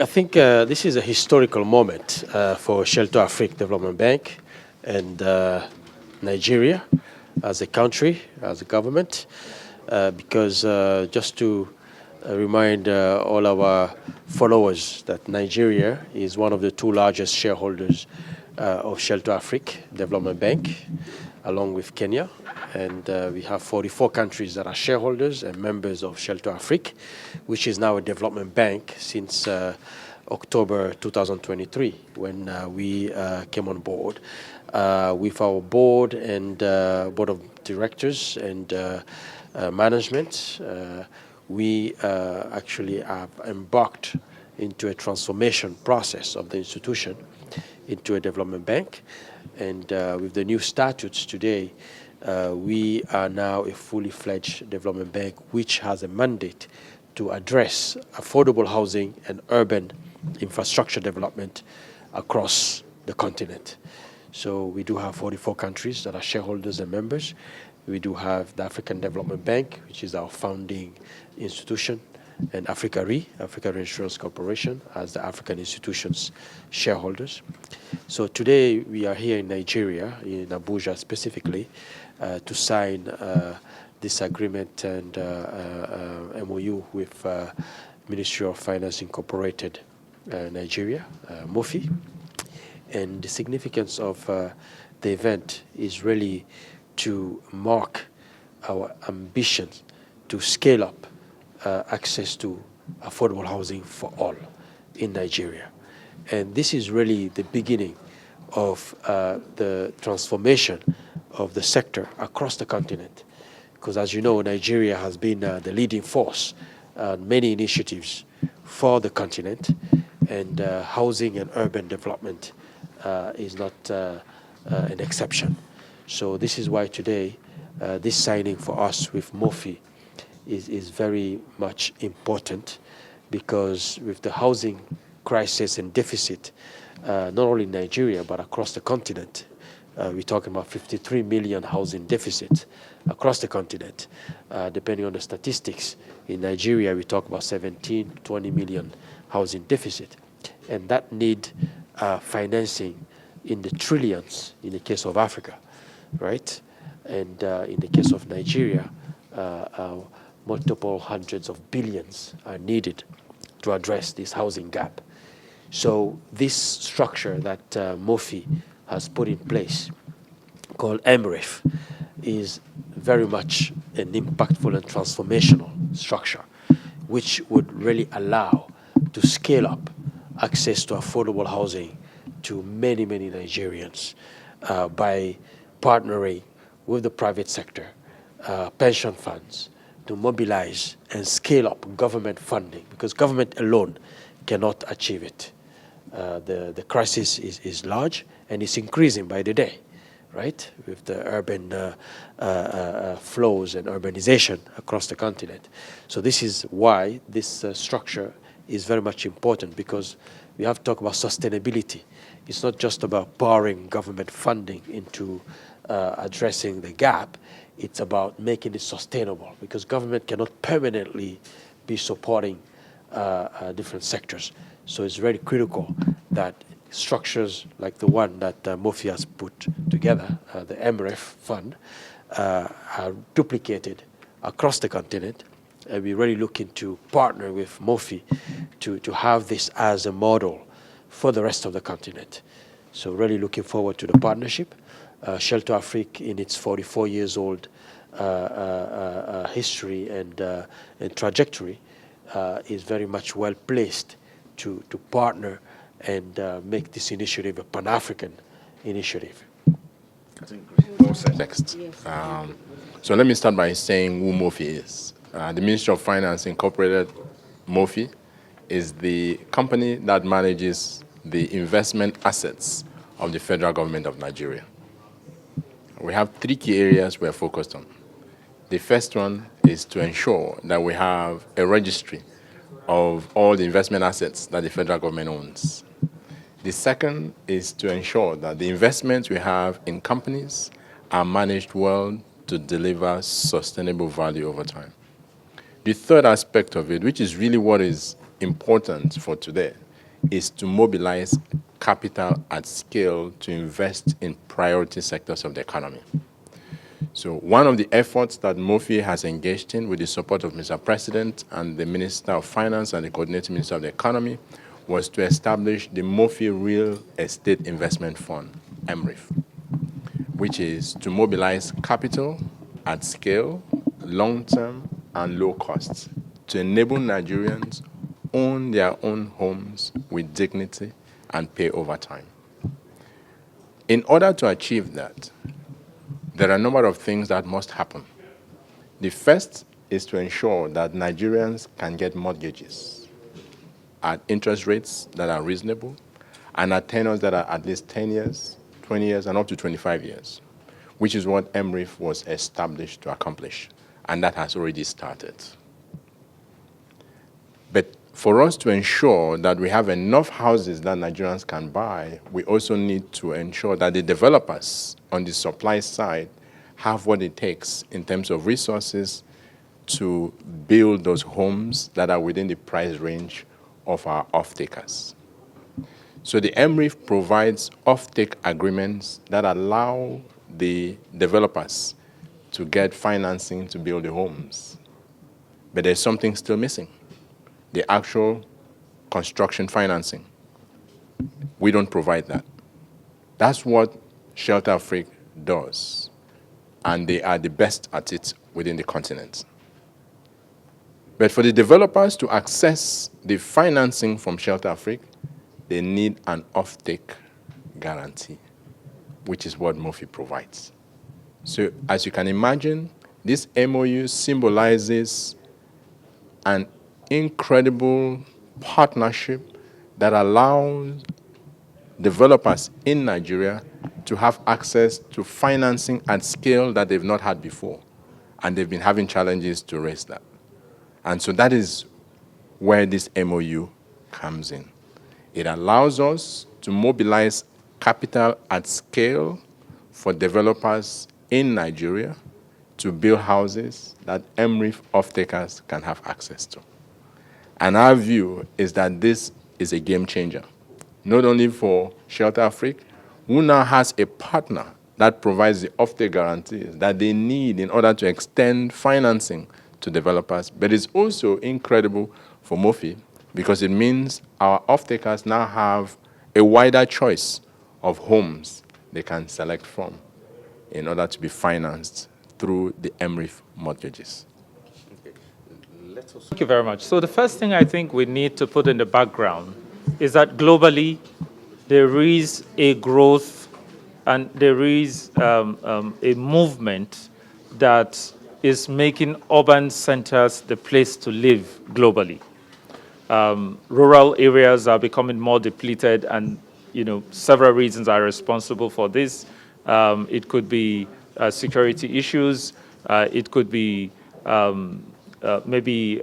I think this is a historical moment for Shelter Afrique Development Bank and Nigeria as a country, as a government, because just to remind all our followers that Nigeria is one of the two largest shareholders of Shelter Afrique Development Bank, along with Kenya. And we have 44 countries that are shareholders and members of Shelter Afrique, which is now a development bank since October 2023, when we came on board. With our board and board of directors and management, we actually have embarked into a transformation process of the institution into a development bank. And with the new statutes today, we are now a fully fledged development bank which has a mandate to address affordable housing and urban infrastructure development across the continent. So we do have 44 countries that are shareholders and members. We do have the African Development Bank, which is our founding institution, and Africa Re, Africa Reinsurance Corporation, as the African institutions shareholders. So today we are here in Nigeria, in Abuja specifically, to sign this agreement and MOU with Ministry of Finance Incorporated Nigeria, MOFI. And the significance of the event is really to mark our ambition to scale up access to affordable housing for all in Nigeria. And this is really the beginning of the transformation of the sector across the continent. Because as you know, Nigeria has been the leading force on many initiatives for the continent, and housing and urban development is not an exception. So this is why today this signing for us with MOFI is very much important, because with the housing crisis and deficit, not only in Nigeria but across the continent, we're talking about 53 million housing deficit across the continent. Depending on the statistics, in Nigeria we talk about 17, 20 million housing deficit. And that need financing in the trillions in the case of Africa, right? And in the case of Nigeria, multiple hundreds of billions are needed to address this housing gap. So this structure that MOFI has put in place, called MREF, is very much an impactful and transformational structure, which would really allow to scale up access to affordable housing to many, many Nigerians by partnering with the private sector, pension funds, to mobilize and scale up government funding, because government alone cannot achieve it. The crisis is large and it's increasing by the day, right? With the urban flows and urbanization across the continent. So this is why this structure is very much important, because we have to talk about sustainability. It's not just about pouring government funding into addressing the gap. It's about making it sustainable, because government cannot permanently be supporting different sectors. So it's very critical that structures like the one that MOFI has put together, the MREF fund, are duplicated across the continent. And we're really looking to partner with MOFI to have this as a model for the rest of the continent. So really looking forward to the partnership. Shelter Afrique, in its 44 years old history and trajectory, is very much well placed to partner and make this initiative a Pan-African initiative. I think well said. Next. So let me start by saying who MOFI is. The Ministry of Finance Incorporated, MOFI, is the company that manages the investment assets of the federal government of Nigeria. We have three key areas we're focused on. The first one is to ensure that we have a registry of all the investment assets that the federal government owns. The second is to ensure that the investments we have in companies are managed well to deliver sustainable value over time. The third aspect of it, which is really what is important for today, is to mobilize capital at scale to invest in priority sectors of the economy. So one of the efforts that MOFI has engaged in with the support of Mr. President and the Minister of Finance and the Coordinating Minister of the Economy was to establish the MOFI Real Estate Investment Fund, MREF, which is to mobilize capital at scale, long-term and low cost, to enable Nigerians own their own homes with dignity and pay over time. In order to achieve that, there are a number of things that must happen. The first is to ensure that Nigerians can get mortgages at interest rates that are reasonable and at tenures that are at least 10 years, 20 years, and up to 25 years, which is what MREF was established to accomplish, and that has already started. But for us to ensure that we have enough houses that Nigerians can buy, we also need to ensure that the developers on the supply side have what it takes in terms of resources to build those homes that are within the price range of our off-takers. So the MREF provides off-take agreements that allow the developers to get financing to build the homes. But there's something still missing: the actual construction financing. We don't provide that. That's what Shelter Afrique does, and they are the best at it within the continent. But for the developers to access the financing from Shelter Afrique, they need an off-take guarantee, which is what MOFI provides. So as you can imagine, this MOU symbolizes an incredible partnership that allows developers in Nigeria to have access to financing at scale that they've not had before. And they've been having challenges to raise that. And so that is where this MOU comes in. It allows us to mobilize capital at scale for developers in Nigeria to build houses that MREF off-takers can have access to. And our view is that this is a game changer, not only for Shelter Afrique, who now has a partner that provides the off-take guarantees that they need in order to extend financing to developers, but it's also incredible for MOFI because it means our off-takers now have a wider choice of homes they can select from in order to be financed through the MREF mortgages. Thank you very much. So the first thing I think we need to put in the background is that globally there is a growth and there is a movement that is making urban centers the place to live globally. Rural areas are becoming more depleted, and several reasons are responsible for this. It could be security issues. It could be maybe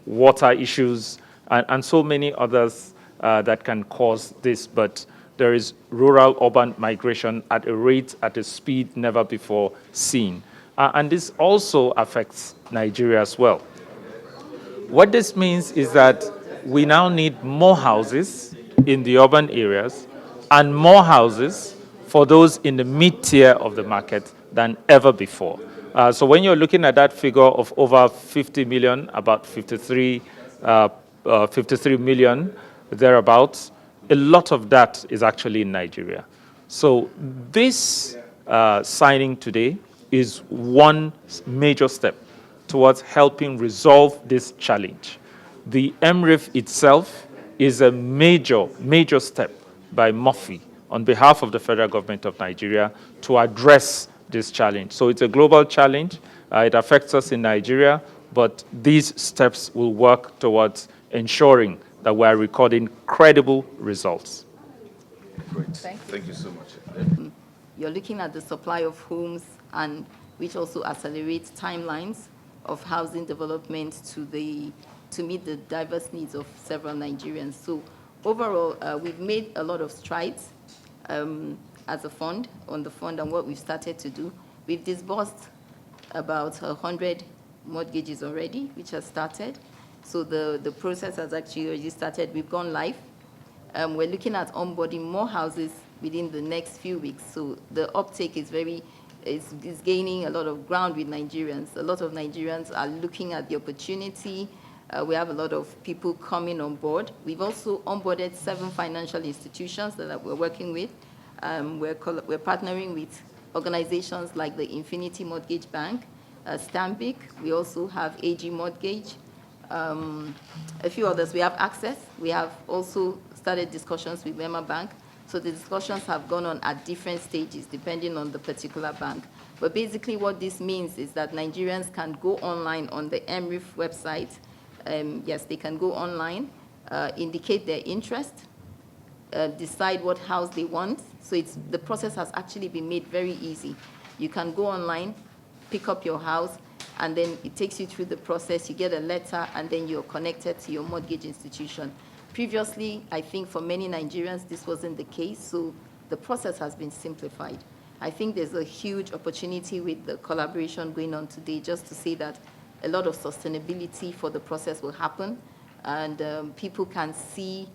water issues, and so many others that can cause this. But there is rural-urban migration at a speed never before seen. And this also affects Nigeria as well. What this means is that we now need more houses in the urban areas and more houses for those in the mid-tier of the market than ever before. So when you're looking at that figure of over 50 million, about 53 million, thereabouts, a lot of that is actually in Nigeria. So this signing today is one major step towards helping resolve this challenge. The MREF itself is a major, major step by MOFI on behalf of the federal government of Nigeria to address this challenge. So it's a global challenge. It affects us in Nigeria, but these steps will work towards ensuring that we are recording credible results. Great. Thank you so much. You're looking at the supply of homes, and which also accelerates timelines of housing development to meet the diverse needs of several Nigerians. So overall, we've made a lot of strides as a fund, on the fund, and what we've started to do. We've disbursed about 100 mortgages already, which has started. So the process has actually already started. We've gone live. We're looking at onboarding more houses within the next few weeks. So the uptake is is gaining a lot of ground with Nigerians. A lot of Nigerians are looking at the opportunity. We have a lot of people coming on board. We've also onboarded 7 financial institutions that we're working with. We're partnering with organizations like the Infinity Mortgage Bank, Stanbic. We also have AG Mortgage, a few others. We have Access. We have also started discussions with Wema Bank. So the discussions have gone on at different stages depending on the particular bank. But basically what this means is that Nigerians can go online on the MRIF website. Yes, they can go online, indicate their interest, decide what house they want. So the process has actually been made very easy. You can go online, pick up your house, and then it takes you through the process. You get a letter, and then you're connected to your mortgage institution. Previously, I think for many Nigerians, this wasn't the case, so the process has been simplified. I think there's a huge opportunity with the collaboration going on today, just to say that a lot of sustainability for the process will happen, and people can see